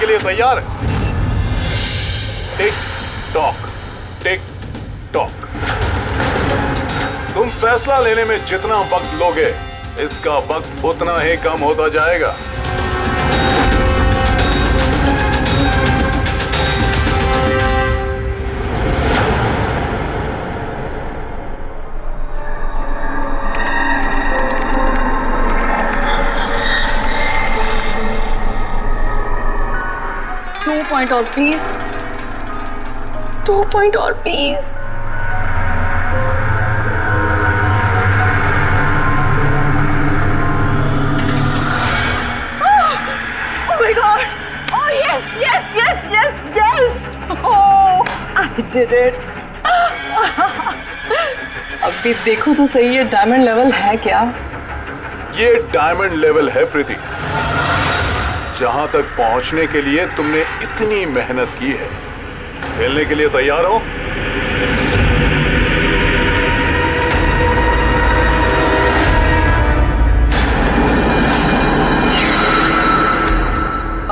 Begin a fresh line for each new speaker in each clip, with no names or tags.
के लिए तैयार है? Tick tock, tick tock. तुम फैसला लेने में जितना वक्त लोगे, इसका वक्त उतना ही कम होता जाएगा।
पॉइंट और प्लीज, 2 पॉइंट और please. Oh my God! Oh yes, yes, yes, yes, yes! Oh, I did it! अभी देखो तो सही, ये डायमंड लेवल है क्या?
ये डायमंड लेवल है प्रीति। जहां तक पहुंचने के लिए तुमने इतनी मेहनत की है। खेलने के लिए तैयार हो?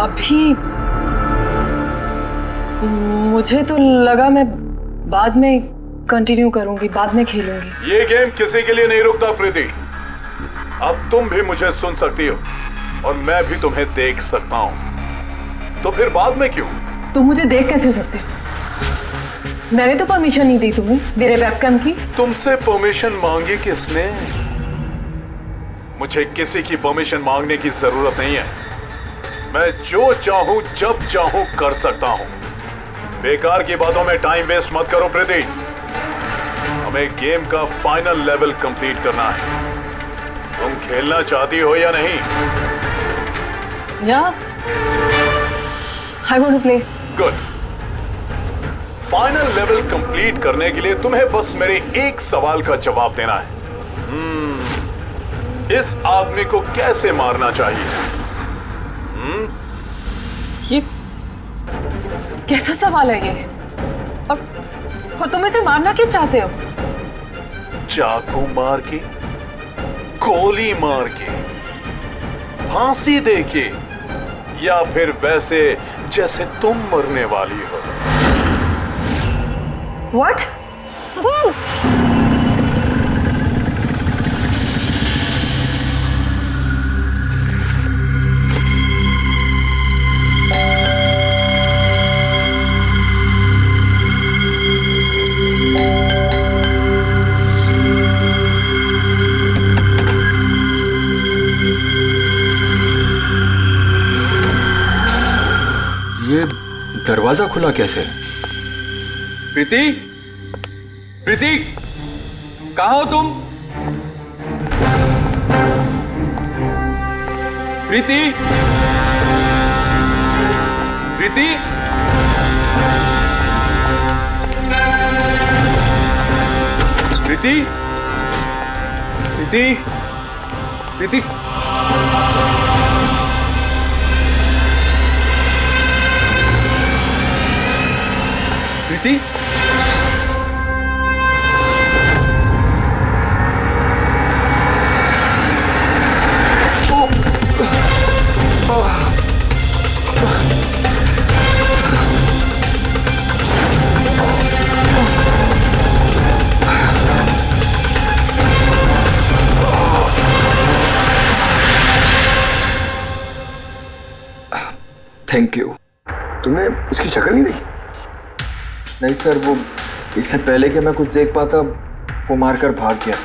अभी मुझे तो लगा मैं बाद में कंटिन्यू करूंगी, बाद में खेलूंगी।
ये गेम किसी के लिए नहीं रुकता प्रीति। अब तुम भी मुझे सुन सकती हो और मैं भी तुम्हें देख सकता हूं, तो फिर बाद में क्यों?
तुम मुझे देख कैसे सकते? मैंने तो परमिशन नहीं दी तुम्हें मेरे वेबकैम की।
तुमसे परमिशन मांगी किसने? मुझे किसी की परमिशन मांगने की जरूरत नहीं है। मैं जो चाहूं जब चाहूं कर सकता हूं। बेकार की बातों में टाइम वेस्ट मत करो प्रीति। हमें गेम का फाइनल लेवल कंप्लीट करना है। तुम खेलना चाहती हो या नहीं?
Yeah, I want to play.
Good. Final level complete करने के लिए तुम्हें बस मेरे एक सवाल का जवाब देना है। इस आदमी को कैसे मारना चाहिए?
ये कैसा सवाल है ये? और तुम इसे मारना क्यों चाहते हो?
चाकू मार के, गोली मार के, फांसी दे के, या फिर वैसे जैसे तुम मरने वाली हो?
What?
ये दरवाजा खुला कैसे?
प्रीति, प्रीति, कहाँ हो तुम? प्रीति, प्रीति, प्रीति, प्रीति, प्रीति। प्रीति,
थैंक यू।
तुमने इसकी शक्ल नहीं देखी?
नहीं सर, वो इससे पहले कि मैं कुछ देख पाता वो मारकर भाग गया।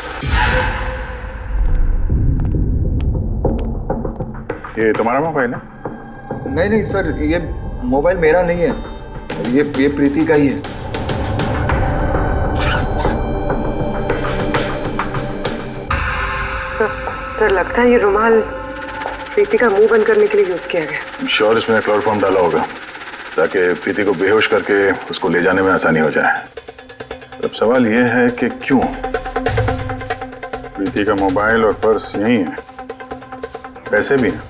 ये तुम्हारा मोबाइल है?
नहीं नहीं सर, ये मोबाइल मेरा नहीं है, ये प्रीति का ही है।
सर लगता है ये रुमाल प्रीति का मुंह बंद करने के लिए यूज किया गया।
श्योर इसमें क्लोरोफॉर्म डाला होगा ताकि प्रीति को बेहोश करके उसको ले जाने में आसानी हो जाए। अब सवाल यह है कि क्यों? प्रीति का मोबाइल और पर्स यही है, पैसे भी हैं।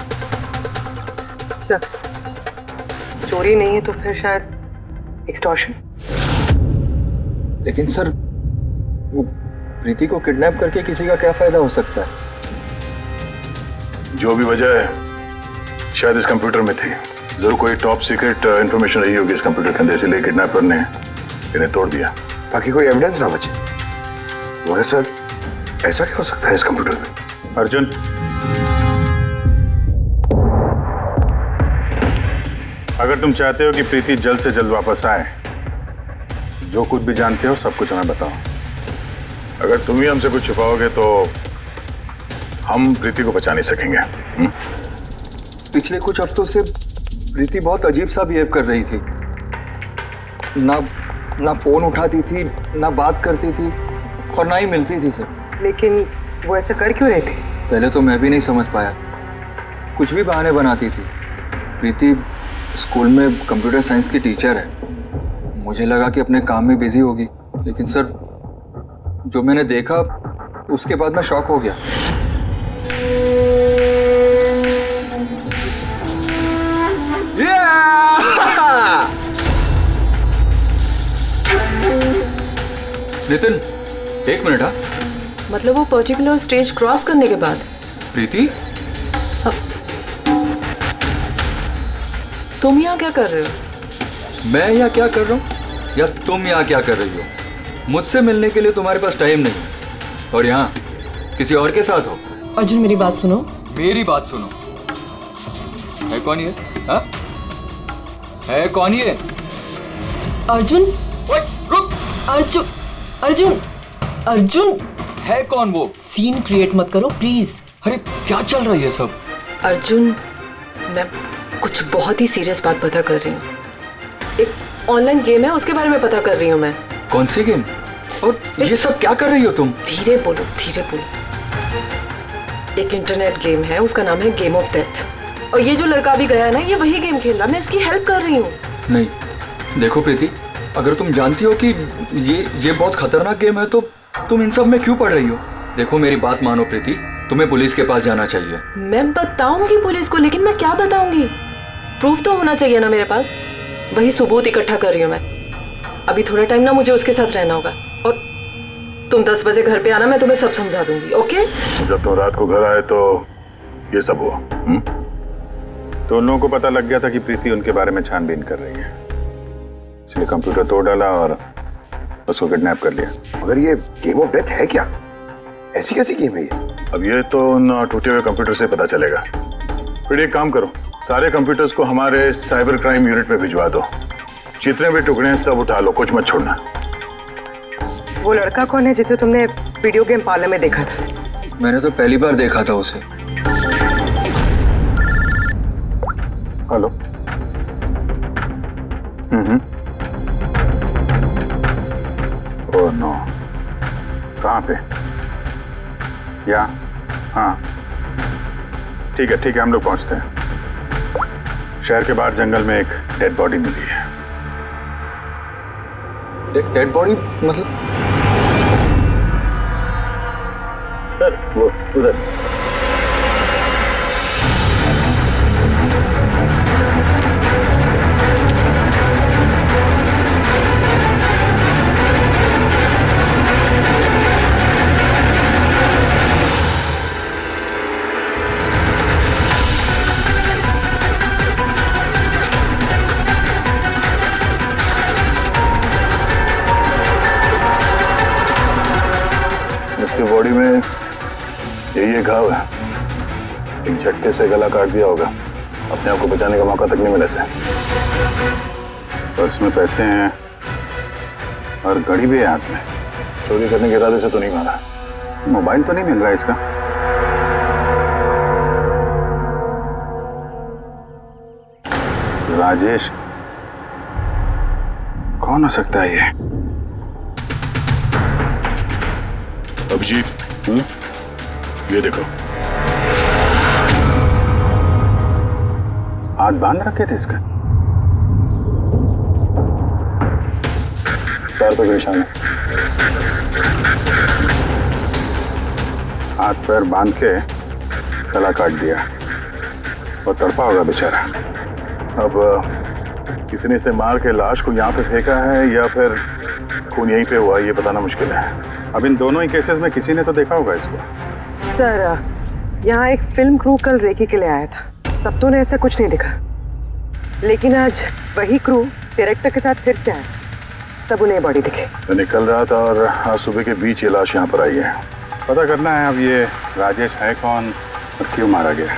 सर चोरी नहीं है तो फिर शायद एक्सटॉर्शन।
लेकिन सर वो प्रीति को किडनैप करके किसी का क्या फायदा हो सकता है?
जो भी वजह है शायद इस कंप्यूटर में थी। जरूर कोई टॉप सीक्रेट इंफॉर्मेशन रही होगी इस कंप्यूटर के अंदर, इसलिए किडनैपर ने इन्हें तोड़ दिया
ताकि कोई एविडेंस ना बचे। मगर सर, ऐसा क्या हो सकता है इस कंप्यूटर में?
अर्जुन, अगर तुम चाहते हो कि प्रीति जल्द से जल्द वापस आए, जो कुछ भी जानते हो सब कुछ हमें बताओ। अगर तुम ही हमसे कुछ छुपाओगे तो हम प्रीति को बचा नहीं सकेंगे।
पिछले कुछ हफ्तों से प्रीति बहुत अजीब सा बिहेव कर रही थी। ना फोन उठाती थी, ना बात करती थी और ना ही मिलती थी सर।
लेकिन वो ऐसा कर क्यों रही थी?
पहले तो मैं भी नहीं समझ पाया, कुछ भी बहाने बनाती थी। प्रीति स्कूल में कंप्यूटर साइंस की टीचर है, मुझे लगा कि अपने काम में बिजी होगी, लेकिन सर जो मैंने देखा उसके बाद मैं शॉक हो गया। नितिन, एक मिनट। हाँ,
मतलब वो पर्टिकुलर स्टेज क्रॉस करने के बाद?
प्रीति,
तुम यहाँ क्या कर रहे हो?
मैं यहाँ क्या कर रहा हूँ या तुम यहाँ क्या कर रही हो? मुझसे मिलने के लिए तुम्हारे पास टाइम नहीं और यहाँ किसी और के साथ हो।
अर्जुन मेरी बात सुनो।
मेरी बात सुनो। है कौन ये? हाँ? है कौन ये?
अर्जुन,
रुक।
अर्जुन, अर्जुन, अर्जुन,
है कौन वो?
सीन क्रिएट मत करो प्लीज।
अरे क्या चल रहा है ये सब?
अर्जुन, मैं कुछ बहुत ही सीरियस बात पता कर रही हूँ। एक ऑनलाइन गेम है, उसके बारे में पता कर रही हूँ मैं।
कौन सी गेम? और ये सब क्या कर रही हो तुम?
धीरे बोलो, धीरे बोलो। एक इंटरनेट गेम है, उसका नाम है गेम ऑफ डेथ। और ये जो लड़का भी गया है ना, ये वही गेम खेल रहा है, मैं इसकी हेल्प कर रही हूँ।
नहीं, देखो प्रीति, अगर तुम जानती हो कि ये बहुत खतरनाक गेम है तो तुम इन सब में क्यों पड़ रही हो? देखो मेरी बात मानो प्रीति, तुम्हें पुलिस के पास जाना चाहिए।
मैं बताऊंगी पुलिस को, लेकिन मैं क्या बताऊंगी? प्रूफ तो होना चाहिए ना मेरे पास। वही सबूत इकट्ठा कर रही हूँ मैं। अभी थोड़ा टाइम ना मुझे उसके साथ रहना होगा और तुम 10 बजे घर पे आना, मैं तुम्हें सब समझा दूंगी। ओके?
जब तुम रात को घर आए तो ये सब हुआ। तो उन लोगों को पता लग गया था कि प्रीति उनके बारे में छानबीन कर रही है, इसलिए कंप्यूटर तोड़ डाला और उसको किडनैप कर लिया।
मगर ये गेम ऑफ डेथ है क्या? ऐसी कैसी गेम है ये?
अब ये तो उन टूटे हुए कंप्यूटर से पता चलेगा। फिर एक काम करो, सारे कंप्यूटर्स को हमारे साइबर क्राइम यूनिट में भिजवा दो। जितने भी टुकड़े हैं सब उठा लो, कुछ मत छोड़ना।
वो लड़का कौन है जिसे तुमने वीडियो गेम पार्लर में देखा था?
मैंने तो पहली बार देखा था उसे।
हेलो। ओह नो, कहाँ पे? या हाँ, ठीक है हम लोग पहुंचते हैं। शहर के बाहर जंगल में एक डेड बॉडी मिली है।
डेड बॉडी मतलब?
सर वो उधर। उसकी बॉडी में ये घाव है, एक झटके से गला काट दिया होगा। अपने आप को बचाने का मौका तक नहीं मिला इसे। पर्स में पैसे हैं और घड़ी भी है हाथ में। चोरी करने के इरादे से तो नहीं मारा। मोबाइल तो नहीं मिल रहा है इसका। राजेश कौन हो सकता है ये?
अभिजीत, ये देखो।
हाथ बांध रखे थे इसका। पैर पे निशान है। हाथ पैर बांध के गला काट दिया और तड़पा होगा बेचारा। अब किसी ने इसे मार के लाश को यहाँ पे फेंका है या फिर खून यहीं पे हुआ, ये बताना मुश्किल है। अब इन दोनों ही केसेस में किसी ने तो देखा होगा इसको।
सर, यहाँ एक फिल्म क्रू कल रेकी के लिए आया था, तब तो उन्हें ऐसा कुछ नहीं दिखा।
लेकिन आज वही क्रू डायरेक्टर के साथ फिर से आया, तब उन्हें बॉडी दिखी।
मैं निकल रहा था और आज सुबह के बीच ये लाश यहाँ पर आई है। पता करना है अब ये राजेश है कौन और क्यों मारा गया।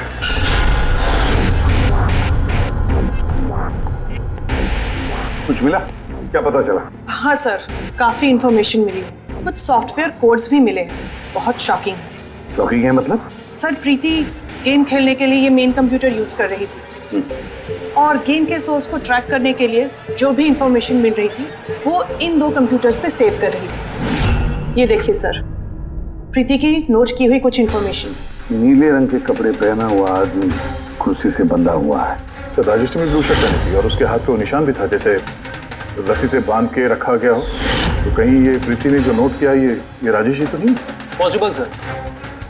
कुछ मिला? क्या पता चला?
हाँ सर, काफी इंफॉर्मेशन मिली है, कुछ सॉफ्टवेयर कोड्स भी मिले, बहुत शॉकिंग।
शॉकिंग है मतलब?
सर प्रीति गेम खेलने के लिए ये मेन कंप्यूटर यूज कर रही थी और गेम के सोर्स को ट्रैक करने के लिए जो भी इंफॉर्मेशन मिल रही थी वो इन 2 कंप्यूटर्स पे सेव कर रही थी। ये देखिए सर, प्रीति की नोट की हुई कुछ इंफॉर्मेशंस।
नीले रंग के कपड़े पहना हुआ आदमी कुर्सी से बंधा हुआ है। सर राजेश में ब्लू शर्ट पहनी थी और उसके हाथ पे वो निशान भी था जैसे रस्सी से बांध के रखा गया हो। तो कहीं ये प्रीति ने जो नोट किया ये राजेश ही तो नहीं?
Possible sir.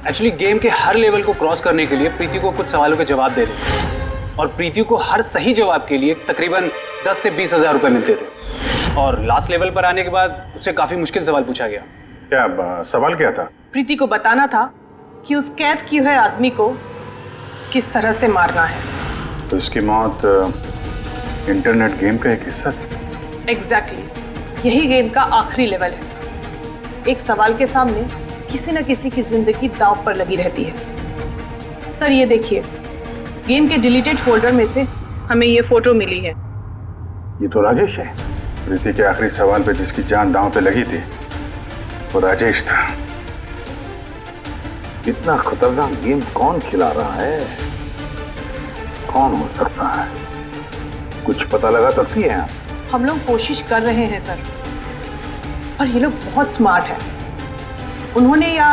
एक्चुअली गेम के हर लेवल को क्रॉस करने के लिए प्रीति को कुछ सवालों के जवाब देने और प्रीति को हर सही जवाब के लिए तकरीबन 10 से 20 हज़ार रुपये मिलते थे। और लास्ट लेवल पर आने के बाद उससे काफ़ी मुश्किल सवाल पूछा गया।
क्या सवाल क्या था?
प्रीति को बताना था कि उस कैद किए हुए आदमी को किस तरह से मारना है।
तो इसकी मौत इंटरनेट गेम का एक हिस्सा थी?
एग्जैक्टली, यही गेम का आखिरी लेवल है। एक सवाल के सामने किसी न किसी की जिंदगी दांव पर लगी रहती है। सर ये देखिए, गेम के डिलीटेड फोल्डर में से हमें ये फोटो मिली है।
ये तो राजेश है। प्रीति के आखिरी सवाल पे जिसकी जान दांव पे लगी थी वो राजेश था। इतना खतरनाक गेम कौन खिला रहा है? कौन हो सकता है? कुछ पता लगा सकती है आप?
हम लोग कोशिश कर रहे हैं सर, और ये लोग बहुत स्मार्ट है। उन्होंने या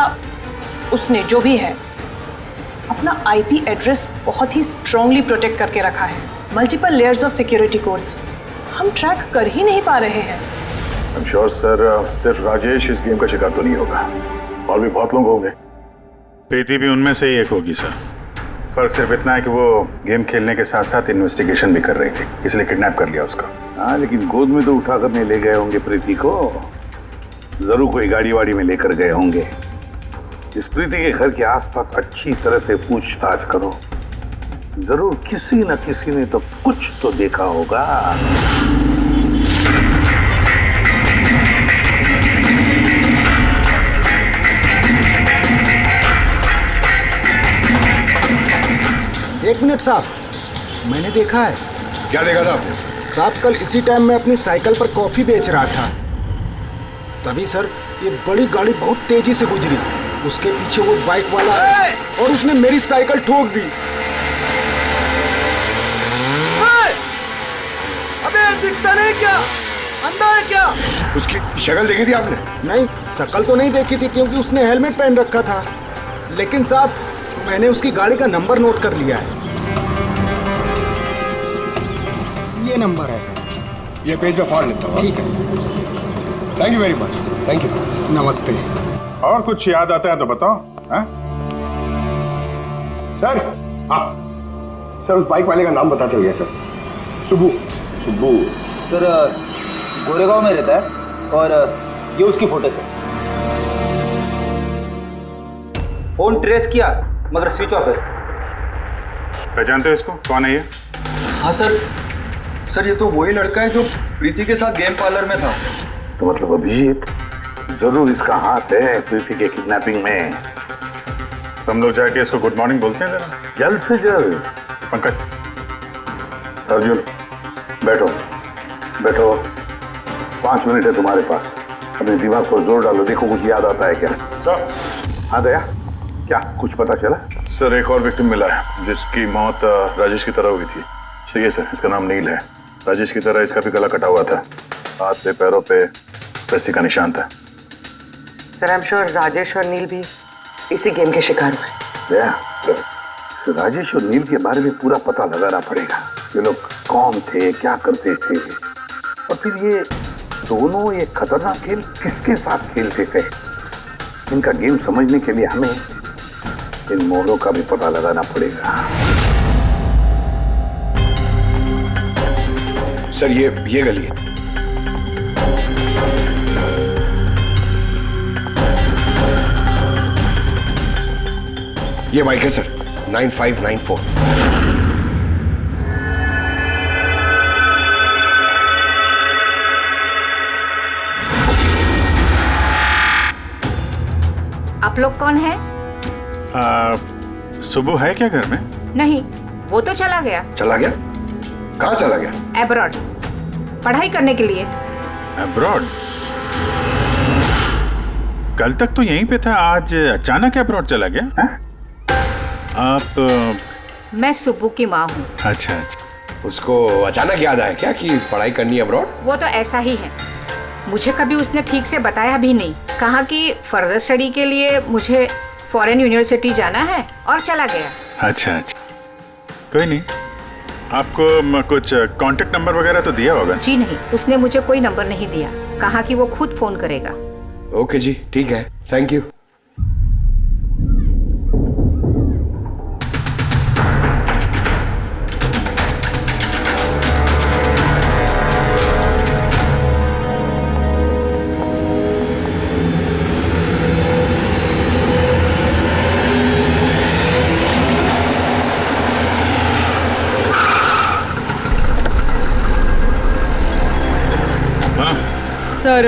उसने जो भी है अपना आईपी एड्रेस बहुत ही स्ट्रांगली प्रोटेक्ट करके रखा है। Multiple layers of security codes हम ट्रैक कर ही नहीं पा रहे हैं।
I'm sure, सर सिर्फ राजेश इस गेम का शिकार तो नहीं होगा, और भी बहुत लोग होंगे। प्रीति भी उनमें से ही एक होगी सर। फर्क सिर्फ इतना है कि वो गेम खेलने के साथ साथ इन्वेस्टिगेशन भी कर रही थी, इसलिए किडनैप कर लिया उसको। हाँ, लेकिन गोद में तो उठा कर नहीं ले गए होंगे प्रीति को। जरूर कोई गाड़ी वाड़ी में लेकर गए होंगे। इस प्रीति के घर के आसपास अच्छी तरह से पूछताछ करो। जरूर किसी न किसी ने तो कुछ तो देखा होगा।
एक मिनट साहब, मैंने देखा है।
क्या देखा था आपने?
साहब कल इसी टाइम मैं अपनी साइकिल पर कॉफी बेच रहा था, तभी सर एक बड़ी गाड़ी बहुत तेजी से गुजरी। उसके पीछे वो बाइक वाला है और उसने मेरी साइकिल ठोक दी।
अबे दिखता नहीं क्या? अंधा है क्या? उसकी शक्ल देखी थी आपने?
नहीं, शक्ल तो नहीं देखी थी क्योंकि उसने हेलमेट पहन रखा था, लेकिन साहब मैंने उसकी गाड़ी का नंबर नोट कर लिया है। ये नंबर है।
ये पेज में फाड़ लेता हूँ।
ठीक है,
thank you very much. Thank you.
नमस्ते।
और कुछ याद आता है तो बताओ। हाँ? सर? हाँ
सर उस बाइक वाले का नाम पता चल गया सर। सुबू।
सुब्बू।
सर गोरेगांव में रहता है और ये उसकी फोटो है। फोन ट्रेस किया मगर स्विच ऑफ है।
पहचानते हो इसको? कौन है ये?
हाँ सर ये तो वही लड़का है जो प्रीति के साथ गेम पार्लर में था।
तो मतलब अभिजीत जरूर इसका हाथ है प्रीति के किडनैपिंग में। हम लोग जाके इसको गुड मॉर्निंग बोलते हैं जरा, जल्द से जल्द। पंकज, अर्जुन, बैठो बैठो, 5 मिनट है तुम्हारे पास। अपने दिमाग पर जोर डालो, देखो कुछ याद आता है क्या। सर। हाँ दया, क्या कुछ पता चला? सर एक और विक्टिम मिला है जिसकी मौत राजेश की तरह हुई थी। ठीक है सर, इसका नाम नील है। राजेश की तरह इसका भी गला कटा हुआ था, हाथ पे पैरों पे रस्सी का निशान था।
Sir I am sure Rajesh और नील भी इसी गेम के शिकार हुए।
राजेश और नील के बारे में पूरा पता लगाना पड़ेगा। ये लोग कौन थे, क्या करते थे, और फिर ये दोनों ये खतरनाक खेल किसके साथ खेलते थे। इनका गेम समझने के लिए हमें इन मोड़ों का भी पता लगाना पड़ेगा।
सर ये गली है। ये बाइक है सर, 9594।
आप लोग कौन हैं?
सुबह है क्या घर में?
नहीं, वो तो चला गया।
चला गया? कहाँ चला गया?
एब्रॉड, पढ़ाई करने के लिए।
एब्रॉड? कल तक तो यहीं पे था, आज अचानक एब्रॉड चला गया? है? आप
मैं सुब्बू की माँ हूँ।
अच्छा अच्छा।
उसको अचानक याद आया क्या कि पढ़ाई करनी है अब्रॉड?
वो तो ऐसा ही है, मुझे कभी उसने ठीक से बताया भी नहीं। कहा कि फर्दर स्टडी के लिए मुझे फॉरेन यूनिवर्सिटी जाना है और चला गया।
अच्छा अच्छा, कोई नहीं। आपको कुछ कांटेक्ट नंबर वगैरह तो दिया होगा?
जी नहीं, उसने मुझे कोई नंबर नहीं दिया। कहा कि वो खुद फोन करेगा।
ओके जी, ठीक है, थैंक यू।
सर,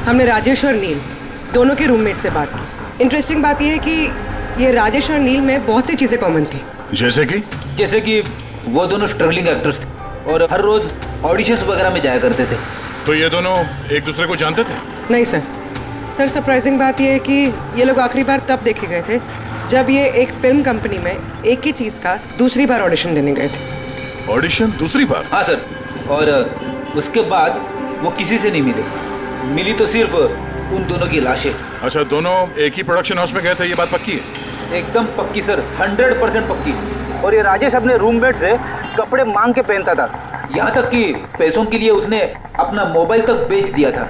हमने राजेश और नील दोनों के रूममेट से बात की। इंटरेस्टिंग बात यह है कि ये राजेश और नील में बहुत सी चीज़ें कॉमन थी।
जैसे कि
वो दोनों स्ट्रगलिंग एक्टर्स थे और हर रोज ऑडिशंस वगैरह में जाया करते थे।
तो ये दोनों एक दूसरे को जानते थे?
नहीं सर। सर, सरप्राइजिंग बात यह है कि ये लोग आखिरी बार तब देखे गए थे जब ये एक फिल्म कंपनी में एक ही चीज़ का दूसरी बार ऑडिशन देने गए थे।
ऑडिशन दूसरी बार?
हाँ सर, और उसके बाद वो किसी से नहीं मिले। मिली तो सिर्फ उन दोनों की लाशें।
अच्छा, दोनों एक ही प्रोडक्शन हाउस में गए थे, ये बात पक्की है?
एकदम पक्की सर, 100% पक्की। और ये राजेश अपने रूममेट से कपड़े मांग के पहनता था, यहाँ तक कि पैसों के लिए उसने अपना मोबाइल तक बेच दिया था।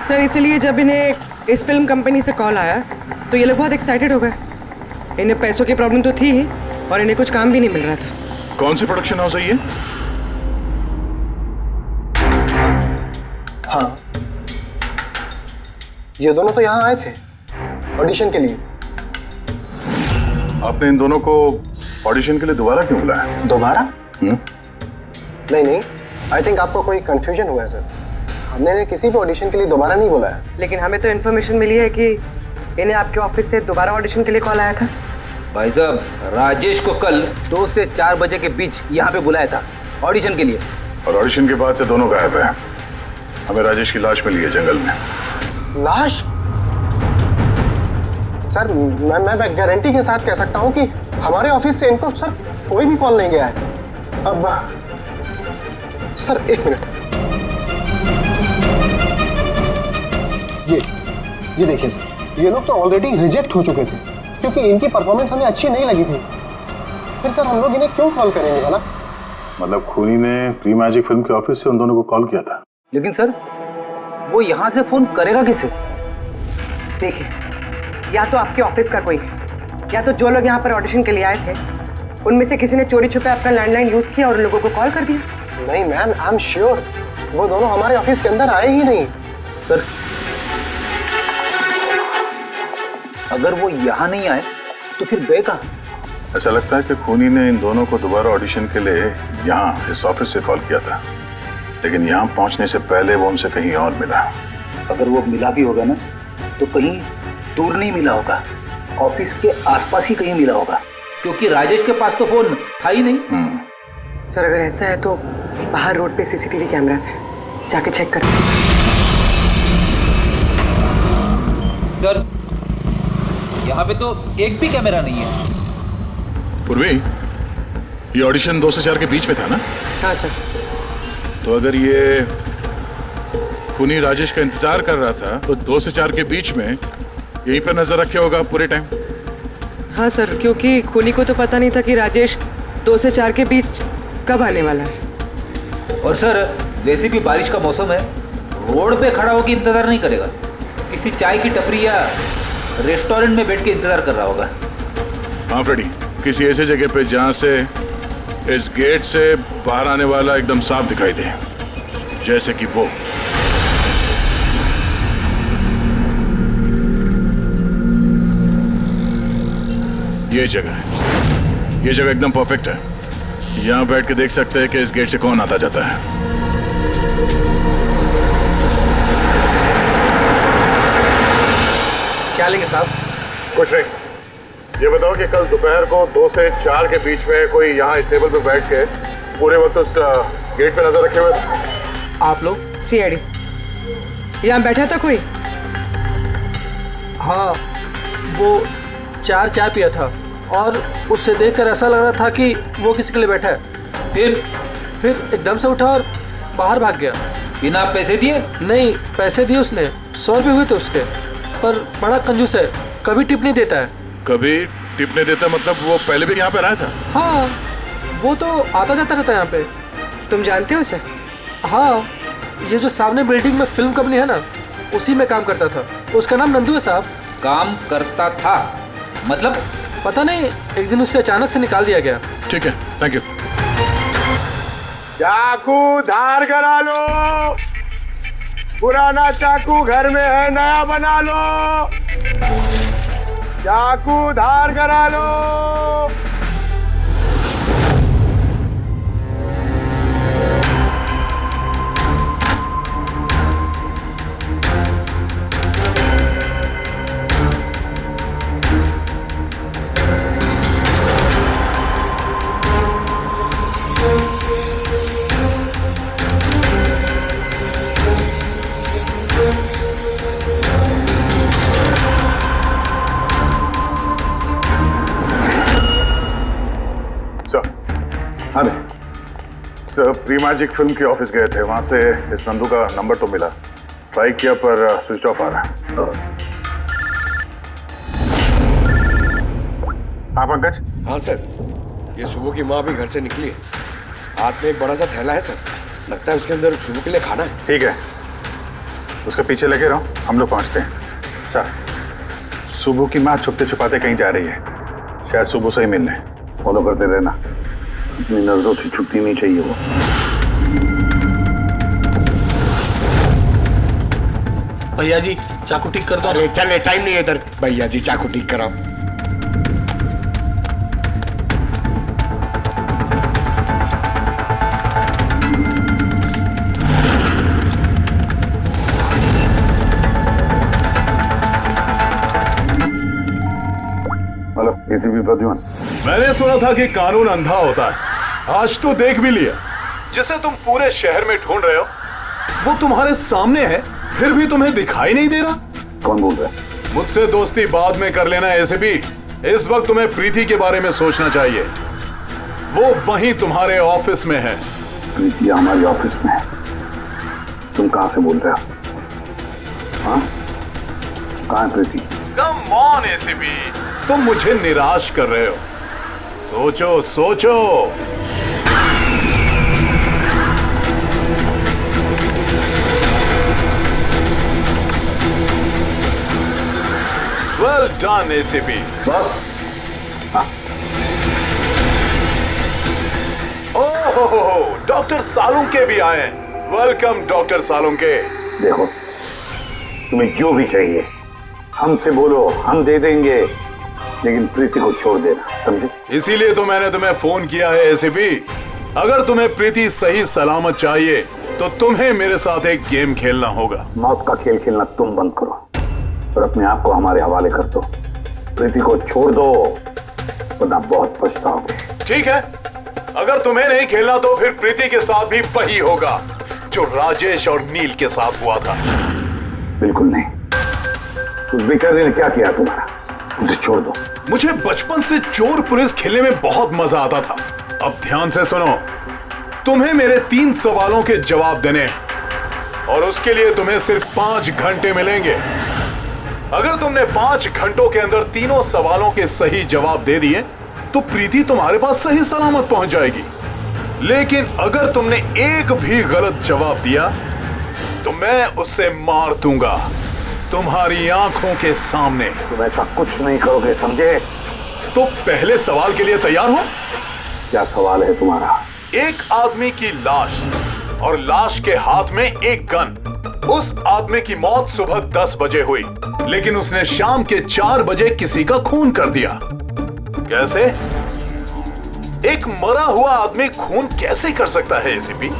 सर, इसलिए जब इन्हें इस फिल्म कंपनी से कॉल आया तो ये लोग बहुत एक्साइटेड हो गए। इन्हें पैसों की प्रॉब्लम तो थी ही और इन्हें कुछ काम भी नहीं मिल रहा था।
कौन सी प्रोडक्शन हाउस है ये?
हाँ, ये दोनों तो यहाँ आए थे ऑडिशन के लिए।
आपने इन दोनों को ऑडिशन के लिए दोबारा क्यों बुलाया?
दोबारा? नहीं, आई थिंक आपको कोई कंफ्यूजन हुआ है सर। हमने इन्हें किसी भी ऑडिशन के लिए दोबारा नहीं बुलाया। लेकिन हमें तो इन्फॉर्मेशन मिली है कि इन्हें आपके ऑफिस से दोबारा ऑडिशन के लिए कॉल आया था।
भाई साहब, राजेश को कल 2 से 4 बजे के बीच यहाँ पे बुलाया था ऑडिशन के लिए।
और ऑडिशन के बाद से दोनों गायब हैं। हमें राजेश की लाश मिली है जंगल में।
लाश? सर, मैं गारंटी के साथ कह सकता हूँ कि हमारे ऑफिस से इनको सर कोई भी कॉल नहीं गया है। अब सर, एक मिनट, ये देखिए सर, ये लोग तो ऑलरेडी रिजेक्ट हो चुके थे क्योंकि इनकी परफॉर्मेंस हमें अच्छी नहीं लगी थी। फिर सर हम लोग इन्हें क्यों कॉल करेंगे भला?
मतलब खूनी ने प्री मैजिक फिल्म के ऑफिस से उन दोनों को कॉल किया था।
लेकिन सर, वो यहाँ से फोन करेगा किसे?
देखिए, या तो आपके ऑफिस का कोई है, या तो जो लोग यहाँ पर ऑडिशन के लिए आए थे उनमें से किसी ने चोरी छुपे अपना लैंडलाइन यूज किया और लोगों को कॉल कर दिया। नहीं मैम, आई एम श्योर वो दोनों हमारे ऑफिस के अंदर आए ही नहीं।
सर, अगर वो यहाँ नहीं आए तो फिर गए कहाँ?
ऐसा लगता है कि खूनी ने इन दोनों को दोबारा ऑडिशन के लिए यहाँ इस ऑफिस से कॉल किया था, लेकिन यहाँ पहुँचने से पहले वो उनसे कहीं और मिला।
अगर वो मिला भी होगा ना तो कहीं दूर नहीं मिला होगा, ऑफिस के आसपास ही कहीं मिला होगा, क्योंकि राजेश के पास तो फोन था ही नहीं।
सर, अगर ऐसा है तो बाहर रोड पे सीसीटीवी कैमरास है, जाके चेक करो।
सर, यहाँ पे तो एक भी कैमरा नहीं है।
पूर्वी, ये ऑडिशन 2 से 4 के बीच में था ना?
हाँ सर।
तो अगर ये खूनी राजेश का इंतजार कर रहा था तो 2 से 4 के बीच में यहीं पर नजर रखे होगा पूरे टाइम।
हाँ सर, क्योंकि खूनी को तो पता नहीं था कि राजेश 2 से 4 के बीच कब आने वाला है।
और सर, वैसे भी बारिश का मौसम है, रोड पे खड़ा होकर इंतजार नहीं करेगा, किसी चाय की टपरी या रेस्टोरेंट में बैठ के इंतजार कर रहा होगा।
हाँ फ्रेडी, किसी ऐसे जगह पे जहाँ से इस गेट से बाहर आने वाला एकदम साफ दिखाई दे, जैसे कि वो। ये जगह है, ये जगह एकदम परफेक्ट है। यहाँ बैठ के देख सकते हैं कि इस गेट से कौन आता जाता है।
क्या लेंगे साहब?
कुछ नहीं, ये बताओ कि कल दोपहर को 2 से 4 के बीच में कोई यहाँ इस टेबल पे बैठ के पूरे वक्त उस गेट पे नजर रखे हुए थे?
आप लोग?
सीआईडी यहाँ बैठा था कोई?
हाँ, वो 4 चाय पिया था और उससे देखकर ऐसा लग रहा था कि वो किसी के लिए बैठा है। फिर एकदम से उठा और बाहर भाग गया।
बिना पैसे दिए?
नहीं, पैसे दिए उसने, 100 रुपये हुए थे उसके, पर बड़ा कंजूस है, कभी टिप नहीं देता है।
कभी टिप नहीं देता मतलब वो पहले भी यहाँ पे रहा था?
हाँ, वो तो आता जाता रहता है यहाँ पे।
तुम जानते हो उसे?
हाँ, ये जो सामने बिल्डिंग में फिल्म कंपनी है ना, उसी में काम करता था। उसका नाम नंदू है साहब।
काम करता था मतलब?
पता नहीं, एक दिन उससे अचानक से निकाल दिया गया।
ठीक है, थैंक यू। चाकू धार करा लो, पुराना चाकू घर में है, नया बना लो। चाकू धार करा लो। हाँ सर, प्री मैजिक फिल्म के ऑफिस गए थे, वहां से इस नंदू का नंबर तो मिला, ट्राई किया पर स्विच ऑफ आ रहा है। हाँ पंकज?
हाँ सर, ये सुबह की माँ भी घर से निकली है, हाथ में एक बड़ा सा थैला है सर, लगता है उसके अंदर सुबह के लिए खाना है।
ठीक है, उसके पीछे लगे रहो, हम लोग पहुंचते हैं। सर, सुबह की माँ छुपते छुपाते कहीं जा रही है, शायद सुबह से ही मिलने। फॉलो करते रहना, अपनी नजरों से छुट्टी नहीं चाहिए वो।
भैया जी चाकू ठीक कर दो।
अरे चले, टाइम नहीं है इधर। भैया जी चाकू ठीक कराओ।
Hello, ACP Pradyuman.
मैंने सुना था कि कानून अंधा होता है, आज तो देख भी लिया। जिसे तुम पूरे शहर में ढूंढ रहे हो वो तुम्हारे सामने है, फिर भी तुम्हें दिखाई नहीं दे रहा।
कौन बोल रहा है?
मुझसे दोस्ती बाद में कर लेना एसीपी, इस वक्त तुम्हें प्रीति के बारे में सोचना चाहिए। वो वहीं तुम्हारे ऑफिस में है।
प्रीति हमारे ऑफिस में है? तुम कहां से बोल रहे हो? हाँ, कहां है प्रीति?
कम ऑन एसीपी, तुम मुझे निराश कर रहे हो। सोचो सोचो। Well done ACP.
बस
ओह, डॉक्टर सालुंके भी आए हैं। Welcome doctor Salunke.
देखो, तुम्हें जो भी चाहिए हमसे बोलो, हम दे देंगे, लेकिन प्रीति को छोड़ देना, समझे?
इसीलिए तो मैंने तुम्हें फोन किया है एसीपी। अगर तुम्हें प्रीति सही सलामत चाहिए तो तुम्हें मेरे साथ एक गेम खेलना होगा।
मौत का खेल खेलना तुम बंद करो और अपने आप को हमारे हवाले कर दो। प्रीति को छोड़ दो, वरना बहुत पछताओगे।
ठीक है, अगर तुम्हें नहीं खेलना तो फिर प्रीति के साथ भी वही होगा जो राजेश और नील के साथ हुआ था।
बिल्कुल नहीं। उस बेचारे ने क्या किया तुम्हारा? उसे छोड़ दो।
मुझे बचपन से चोर पुलिस खेलने में बहुत मजा आता था। अब ध्यान से सुनो, तुम्हें मेरे 3 सवालों के जवाब देने और उसके लिए तुम्हें सिर्फ 5 घंटे मिलेंगे। अगर तुमने 5 घंटों के अंदर तीनों सवालों के सही जवाब दे दिए तो प्रीति तुम्हारे पास सही सलामत पहुंच जाएगी। लेकिन अगर तुमने एक भी गलत जवाब दिया तो मैं उससे मार दूंगा तुम्हारी आंखों के सामने।
तुम ऐसा कुछ नहीं करोगे, समझे?
तो पहले सवाल के लिए तैयार हो?
क्या सवाल है तुम्हारा?
एक आदमी की लाश और लाश के हाथ में एक गन। उस आदमी की मौत सुबह 10 बजे हुई, लेकिन उसने शाम के 4 बजे किसी का खून कर दिया। कैसे? एक मरा हुआ आदमी खून कैसे कर सकता है एसीपी?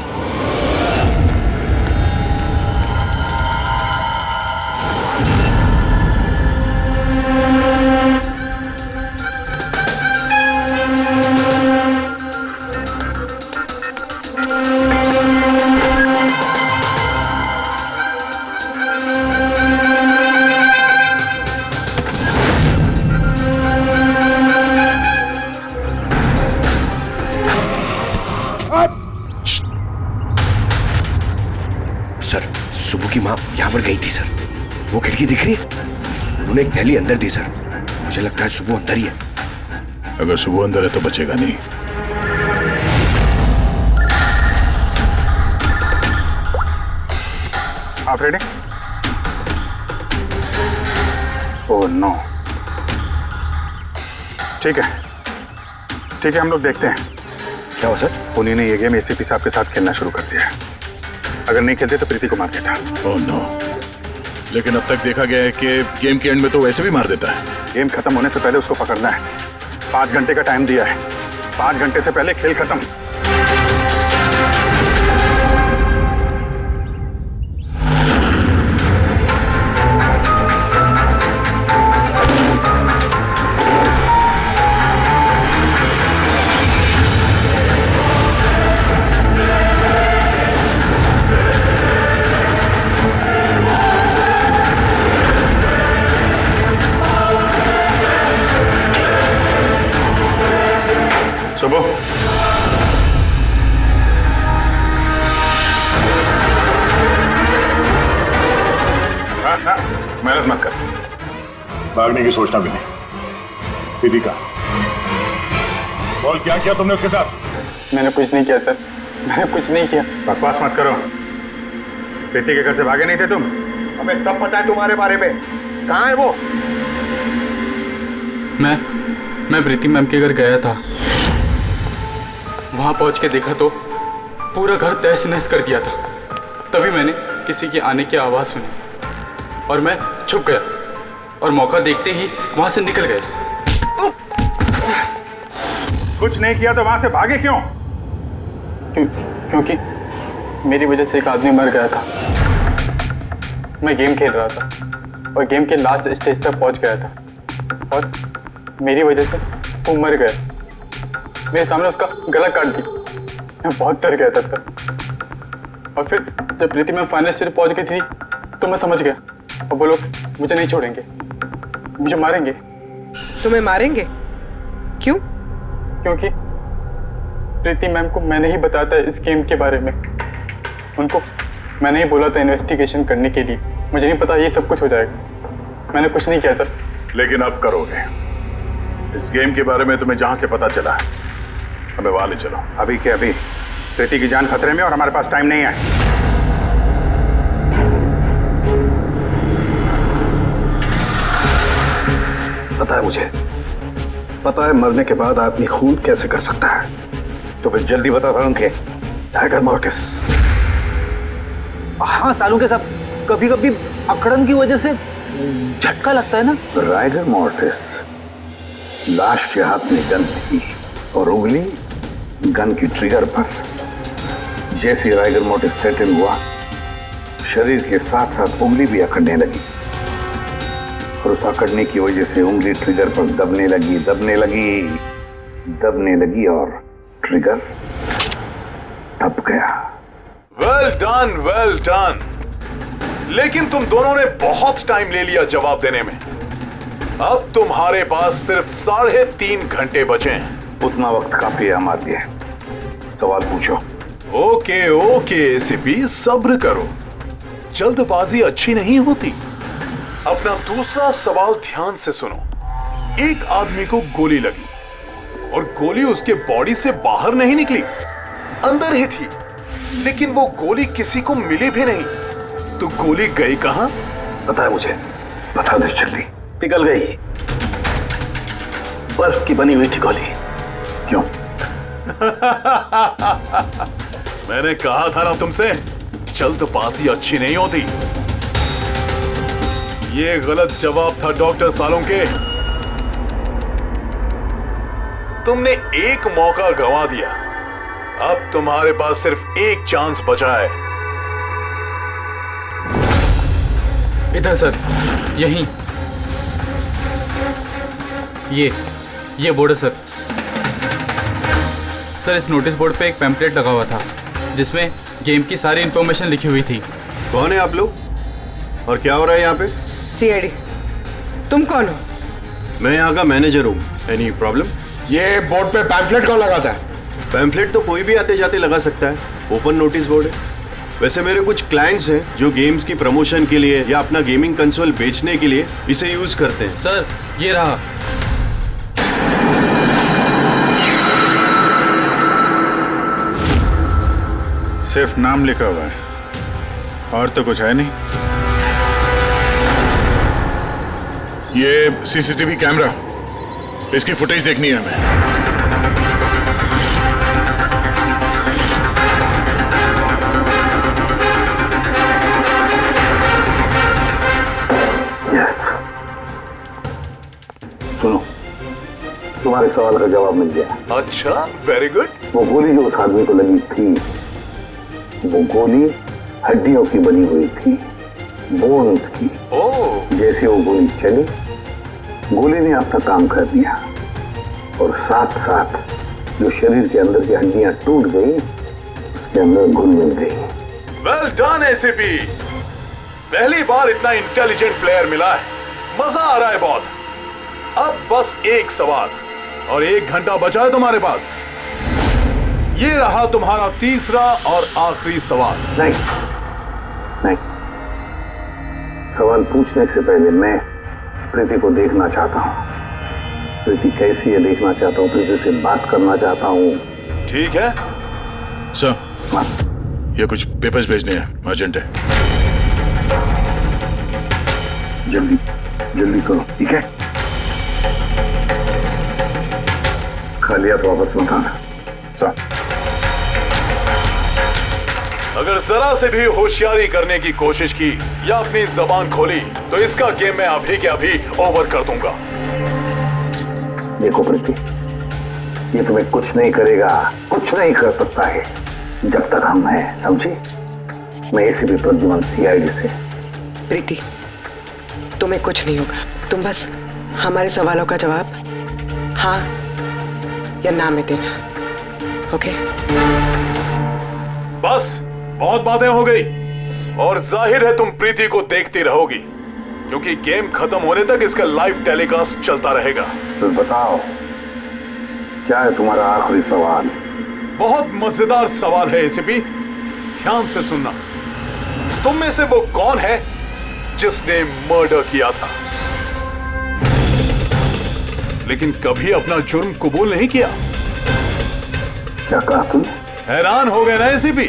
की माँ यहाँ पर गई थी सर। वो खिड़की दिख रही है, उन्होंने एक थैली अंदर दी सर। मुझे लगता है सुबह अंदर ही है।
अगर सुबह अंदर है तो बचेगा नहीं। आप रेडी? Oh no. ठीक है हम लोग देखते हैं।
क्या हो सर?
उन्हीं ने ये गेम एसीपी साहब के साथ खेलना शुरू कर दिया है। अगर नहीं खेलते तो प्रीति को मार देता।
Oh no. लेकिन अब तक देखा गया है कि गेम के एंड में तो वैसे भी मार देता है।
गेम खत्म होने से पहले उसको पकड़ना है। 5 घंटे का टाइम दिया है। 5 घंटे से पहले खेल खत्म। सुबह मेहनत मत कर।
भागने की सोचना भी नहीं। प्रीति का बोल, क्या किया तुमने उसके साथ?
मैंने कुछ नहीं किया सर, मैंने कुछ नहीं किया। बकवास मत करो। प्रीति के घर से भागे नहीं थे तुम?
हमें सब पता है तुम्हारे बारे में। कहाँ है वो?
मैं प्रीति मैम के घर गया था। वहां पहुंच के देखा तो पूरा घर तहस नहस कर दिया था। तभी मैंने किसी के आने की आवाज़ सुनी और मैं छुप गया और मौका देखते ही वहां से निकल गया।
कुछ नहीं किया तो वहां से भागे क्यों?
क्योंकि मेरी वजह से एक आदमी मर गया था। मैं गेम खेल रहा था और गेम के लास्ट स्टेज तक पहुंच गया था और मेरी वजह से वो मर गया। मेरे सामने उसका गला काट दी। मैं बहुत डर गया था सर। और फिर जब प्रीति मैम फाइनल स्टेज पहुंच गई थी तो मैं समझ गया और वो लोग मुझे नहीं छोड़ेंगे, मुझे मारेंगे।
तुम्हें मारेंगे? क्यों?
क्योंकि प्रीति मैम को मैंने ही बताया था इस गेम के बारे में। उनको मैंने ही बोला था इन्वेस्टिगेशन करने के लिए। मुझे नहीं पता ये सब कुछ हो जाएगा। मैंने कुछ नहीं किया सर।
लेकिन अब करोगे। इस गेम के बारे में तुम्हें जहां से पता चला हमें वहां ले चलो।
अभी के अभी प्रीति की जान खतरे में और हमारे पास टाइम नहीं है।
पता है मुझे, पता है मरने के बाद आदमी खून कैसे कर सकता है। तो फिर जल्दी बता था उनके टाइगर मॉर्टिस।
हाँ सालों के साथ कभी कभी अकड़न की वजह से झटका लगता है ना।
राइगर मॉर्टिस, लाश के हाथ में गन थी और उंगली गन की ट्रिगर पर। जैसे राइगर मॉर्टिस सेटल हुआ, शरीर के साथ साथ उंगली भी अकड़ने लगी और उस अकड़ने की वजह से उंगली ट्रिगर पर दबने लगी और ट्रिगर दब गया।
Well done. लेकिन तुम दोनों ने बहुत टाइम ले लिया जवाब देने में। अब तुम्हारे पास सिर्फ 3.5 घंटे बचे हैं।
उतना वक्त काफी है हमारे लिए। सवाल पूछो।
ओके एसीपी, सब्र करो। जल्दबाजी अच्छी नहीं होती। अपना दूसरा सवाल ध्यान से सुनो। एक आदमी को गोली लगी और गोली उसके बॉडी से बाहर नहीं निकली, अंदर ही थी। लेकिन वो गोली किसी को मिली भी नहीं। तो गोली गई कहां?
पता है मुझे, पता नहीं चली, पिघल गई। बर्फ की बनी हुई थी गोली। क्यों?
मैंने कहा था ना तुमसे, जल्दबाजी अच्छी नहीं होती। ये गलत जवाब था डॉक्टर सालोंके। तुमने एक मौका गंवा दिया। अब तुम्हारे पास सिर्फ एक चांस बचा है।
इधर सर, यहीं। ये बोर्ड है सर। सर, इस नोटिस बोर्ड पे एक पैम्पलेट लगा हुआ था जिसमें गेम की सारी इंफॉर्मेशन लिखी हुई थी।
कौन है आप लोग और क्या हो रहा है यहाँ पे?
सीआईडी। तुम कौन हो?
मैं यहाँ का मैनेजर हूँ। Any problem? ये बोर्ड पे पैम्फलेट कौन लगाता है? पैम्फलेट तो कोई भी आते जाते लगा सकता है। ओपन नोटिस बोर्ड है।
वैसे मेरे कुछ क्लाइंट्स हैं जो गेम्स की प्रमोशन के लिए या अपना गेमिंग कंसोल बेचने के लिए इसे यूज करते हैं।
सर ये रहा।
सिर्फ नाम लिखा हुआ है और तो कुछ है नहीं। ये सीसीटीवी कैमरा, इसकी फुटेज देखनी है हमें।
सुनो, तुम्हारे सवाल का जवाब मिल गया।
अच्छा, वेरी गुड।
वो गोली जो उस आदमी को लगी थी, वो गोली हड्डियों की बनी हुई थी, बोन्स की। जैसे वो गोली चली, गोली ने अपना काम कर दिया और साथ साथ जो शरीर के अंदर की हड्डियां टूट गई, उसके अंदर घुल मिल गई।
वेल डन एसीपी, पहली बार इतना इंटेलिजेंट प्लेयर मिला है, मजा आ रहा है बहुत। अब बस एक सवाल और 1 घंटा बचा है तुम्हारे पास। ये रहा तुम्हारा तीसरा और आखिरी सवाल।
नहीं, सवाल पूछने से पहले मैं प्रीति को देखना चाहता हूँ। प्रीति कैसी है देखना चाहता हूँ, प्रीति से बात करना चाहता हूँ।
ठीक है
सर, ये कुछ पेपर्स भेजने हैं, अर्जेंट है।
जल्दी जल्दी करो, ठीक है? खाली हाथ वापस मत आना।
अगर जरा से भी होशियारी करने की कोशिश की या अपनी जबान खोली तो इसका गेम मैं अभी के अभी ओवर कर दूंगा।
देखो प्रीति, ये तुम्हें कुछ नहीं करेगा, कुछ नहीं कर सकता है जब तक हम हैं, समझी? मैं एसीपी प्रद्युमन सीआईडी से।
प्रीति, तुम्हें कुछ नहीं होगा। तुम बस हमारे सवालों का जवाब हाँ या ना में देना, ओके?
बस बहुत बातें हो गई और जाहिर है तुम प्रीति को देखती रहोगी क्योंकि गेम खत्म होने तक इसका लाइव टेलीकास्ट चलता रहेगा।
तो बताओ, क्या है तुम्हारा आखिरी सवाल?
बहुत मजेदार सवाल है एसीपी, ध्यान से सुनना। तुम में से वो कौन है जिसने मर्डर किया था लेकिन कभी अपना जुर्म कबूल नहीं किया?
क्या कहा तुम?
हैरान हो गए ना एसीपी?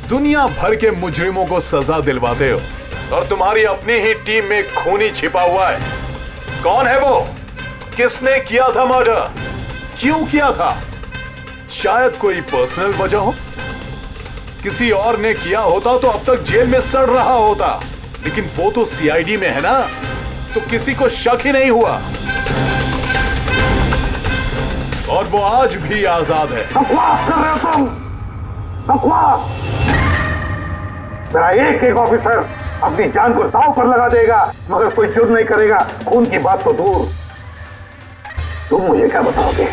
दुनिया भर के मुजरिमों को सजा दिलवाते हो और तुम्हारी अपनी ही टीम में खूनी छिपा हुआ है। कौन है वो? किसने किया था मर्डर? क्यों किया था? शायद कोई पर्सनल वजह हो। किसी और ने किया होता तो अब तक जेल में सड़ रहा होता, लेकिन वो तो सीआईडी में है ना, तो किसी को शक ही नहीं हुआ और वो आज भी आजाद है।
बकवास कर रहे हो तुम, बकवास। मेरा एक ऑफिसर अपनी जान को दांव पर लगा देगा मगर कोई जुर्म नहीं करेगा। खून की बात तो दूर, तुम मुझे क्या बताओगे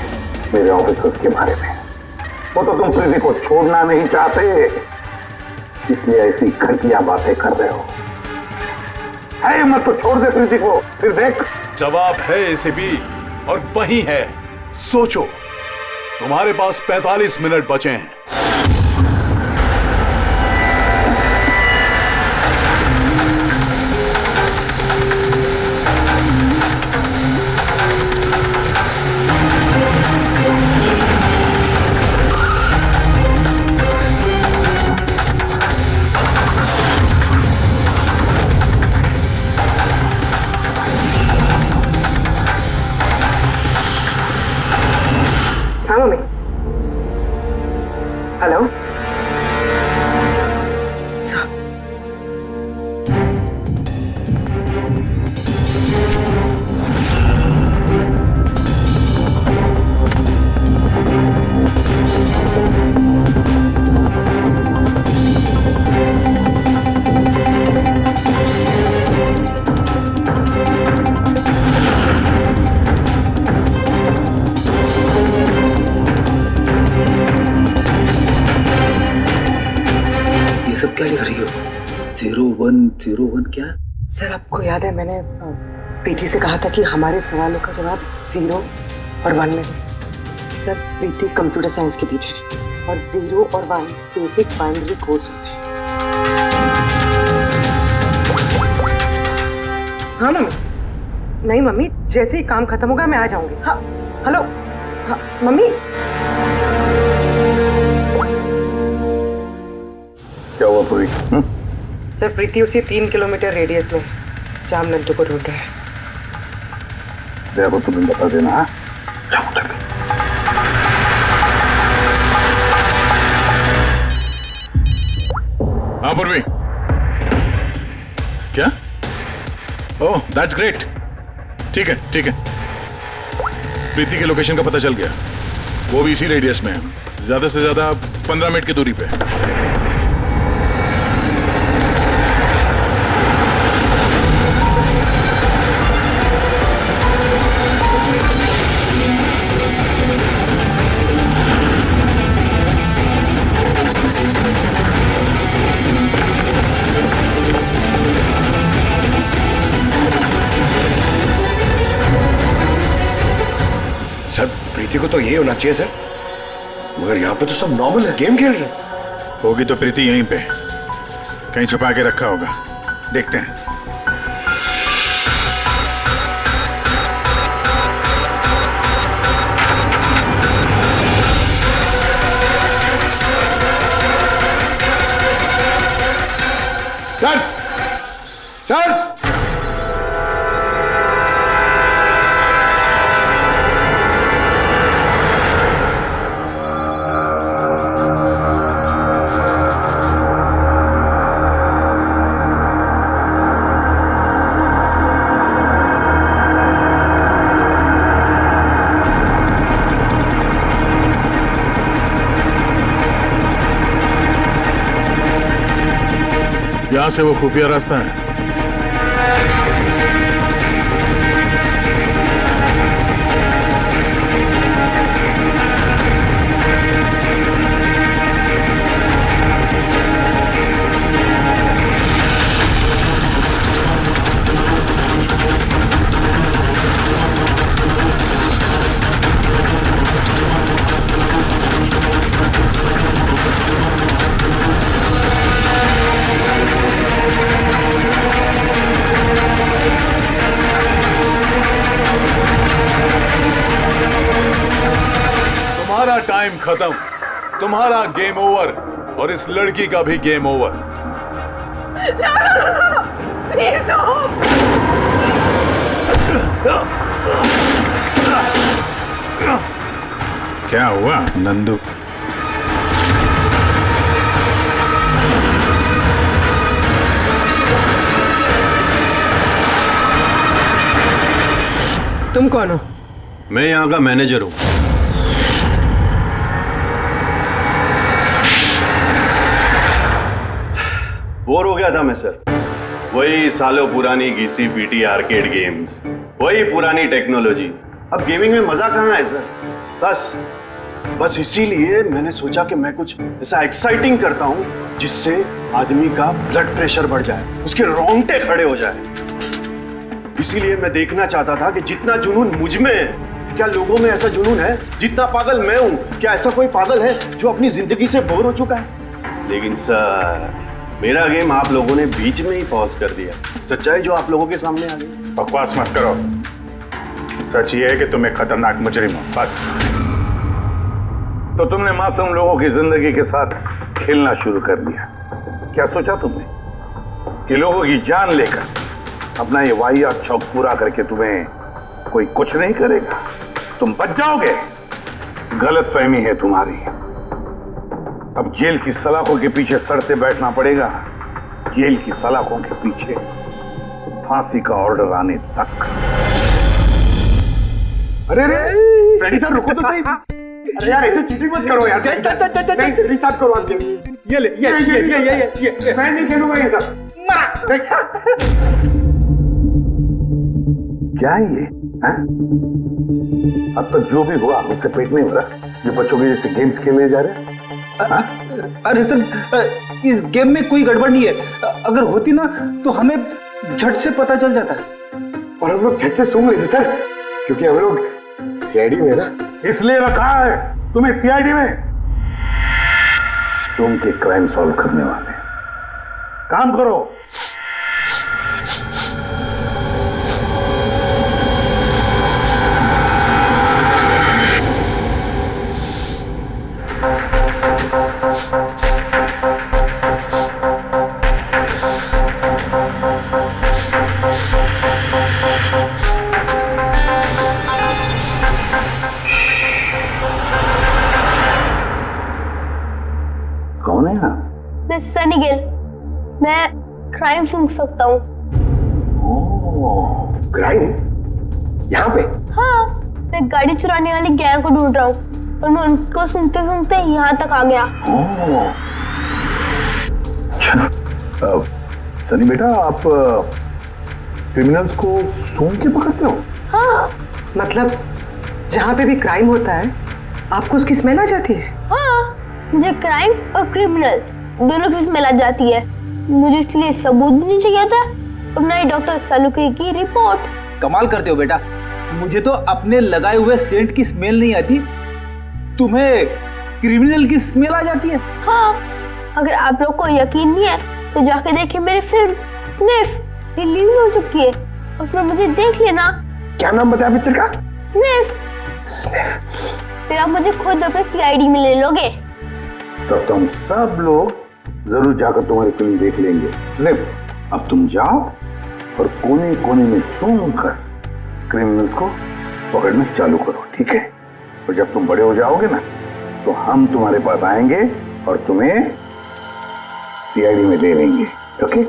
मेरे ऑफिसर्स के बारे में? वो तो तुम प्रीति को छोड़ना नहीं चाहते, इसलिए ऐसी घटिया बातें कर रहे हो। है मत तो छोड़ दे प्रीति को, फिर देख।
जवाब है एसीपी और वही है। सोचो, तुम्हारे पास 45 मिनट बचे हैं।
हाँ मम्मी। हेलो।
सब क्या लिख रही हो? 0101 क्या?
सर आपको याद है मैंने प्रीति से कहा था कि हमारे सवालों का जवाब 0 और 1 में दे। सर प्रीति कंप्यूटर साइंस की टीचर है और 0 और 1 बेसिक बाइनरी कोड्स होते हैं। हाँ मम्मी। नहीं मम्मी, जैसे ही काम खत्म होगा मैं आ जाऊंगी। हाँ हेलो। हाँ मम्मी।
क्या हुआ पूरी?
सर प्रीति उसी 3 किलोमीटर रेडियस में जाम नंदू को ढूंढ रहा है।
देखो तुम्हें बता देना। हाँ
हाँ पूर्वी, क्या? Oh that's great. ठीक है ठीक है, प्रीति के लोकेशन का पता चल गया, वो भी इसी रेडियस में है, ज्यादा से ज्यादा 15 मिनट की दूरी पे।
सर प्रीति को तो ये होना चाहिए सर, मगर यहाँ पे तो सब नॉर्मल है, गेम खेल रहे।
होगी तो प्रीति यहीं पे कहीं छुपा के रखा होगा, देखते हैं।
सर सर
यहां से वो खुफिया रास्ता है। तुम्हारा टाइम खत्म, तुम्हारा गेम ओवर, और इस लड़की का भी गेम ओवर।
प्लीज
क्या हुआ नंदू?
तुम कौन हो?
मैं यहाँ का मैनेजर हूँ। बोर हो गया था मैं सर, वही सालों पुरानी घिसी पीटी आर्केड गेम्स, वही पुरानी टेक्नोलॉजी। अब गेमिंग में मजा कहाँ है सर? बस इसीलिए मैंने सोचा कि मैं कुछ ऐसा एक्साइटिंग करता हूँ जिससे आदमी का ब्लड प्रेशर बढ़ जाए, उसके रोंगटे खड़े हो जाए। इसीलिए मैं देखना चाहता था कि जितना जुनून मुझ में है, क्या लोगों में ऐसा जुनून है? जितना पागल मैं हूँ, क्या ऐसा कोई पागल है जो अपनी जिंदगी से बोर हो चुका है? लेकिन सर मेरा गेम आप लोगों ने बीच में ही पॉज कर दिया। सच्चाई जो आप लोगों के सामने आ गई।
बकवास मत करो, सच ये है कि तुम एक खतरनाक मुजरिम हो, बस। तो तुमने मासूम लोगों की जिंदगी के साथ खेलना शुरू कर दिया। क्या सोचा तुमने कि लोगों की जान लेकर अपना ये वाहियात शौक पूरा करके तुम्हें कोई कुछ नहीं करेगा, तुम बच जाओगे? गलत फहमी है तुम्हारी। अब जेल की सलाखों के पीछे सड़ते बैठना पड़ेगा, जेल की सलाखों के पीछे फांसी का ऑर्डर आने तक।
अरे अरे फ्रेडी सर रुको तो सही। अरे यार ऐसे चीटिंग मत करो यार। नहीं रिस्टार्ट करो आप गेम। ये ले ये मैं नहीं खेलूंगा ये सब।
क्या है ये? अब तक जो भी हुआ उससे पेट नहीं भरा, जो बच्चों के जैसे गेम्स खेले जा रहे हैं।
अरे सर इस गेम में कोई गड़बड़ नहीं है, अगर होती ना तो हमें झट से पता चल जाता।
और हम लोग झट से सूंघ लेते सर, क्योंकि हम लोग सीआईडी में ना।
इसलिए रखा है तुम्हें सीआईडी में, तुम के क्राइम सॉल्व करने वाले। काम करो।
कौन है यहाँ?
मैं सनी गिल। मैं क्राइम सुन सकता हूँ।
क्राइम? यहाँ पे?
हाँ, मैं गाड़ी चुराने वाली गैंग को ढूंढ रहा हूँ और मैं उनको सुनते सुनते यहाँ तक आ गया।
सनी बेटा, आप क्रिमिनल्स को सूंघ के पकड़ते हो?
हाँ।
मतलब जहाँ पे भी क्राइम होता है आपको उसकी स्मेल आ जाती है?
हाँ, मुझे क्राइम और क्रिमिनल दोनों की स्मेल आ जाती है। मुझे इसलिए सबूत भी नहीं चाहिए था और ना ही डॉक्टर सालुके की रिपोर्ट।
कमाल करते हो बेटा, मुझे तो अपने लगाए हुए सेंट की स्मेल नहीं आती, तुम्हें क्रिमिनल की स्मेल आ जाती है।
हाँ, अगर आप लोग को यकीन नहीं है तो जाके देखिए मेरी फिल्म स्निफ रिलीज हो चुकी है, उसमें मुझे देख लेना।
क्या नाम बताया पिक्चर का?
स्निफ। फिर आप मुझे खुद अपने सीआईडी में ले लोगे।
तब तुम सब लोग जरूर जाकर तुम्हारी फिल्म देख लेंगे। स्निफ, अब तुम जाओ और कोने कोने में सूंघ कर क्रिमिनल्स को पकड़ना चालू करो, ठीक है? और जब तुम बड़े हो जाओगे ना तो हम तुम्हारे पास आएंगे और तुम्हें सीआईडी में ले लेंगे, ओके?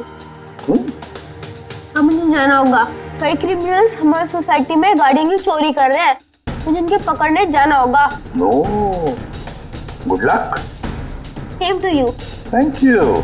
अब मुझे जाना होगा। कई क्रिमिनल्स हमारी सोसाइटी में गाड़ियों की चोरी कर रहे हैं, मुझे उनके पकड़ने जाना होगा।
No, good luck.
Same to you.
Thank you.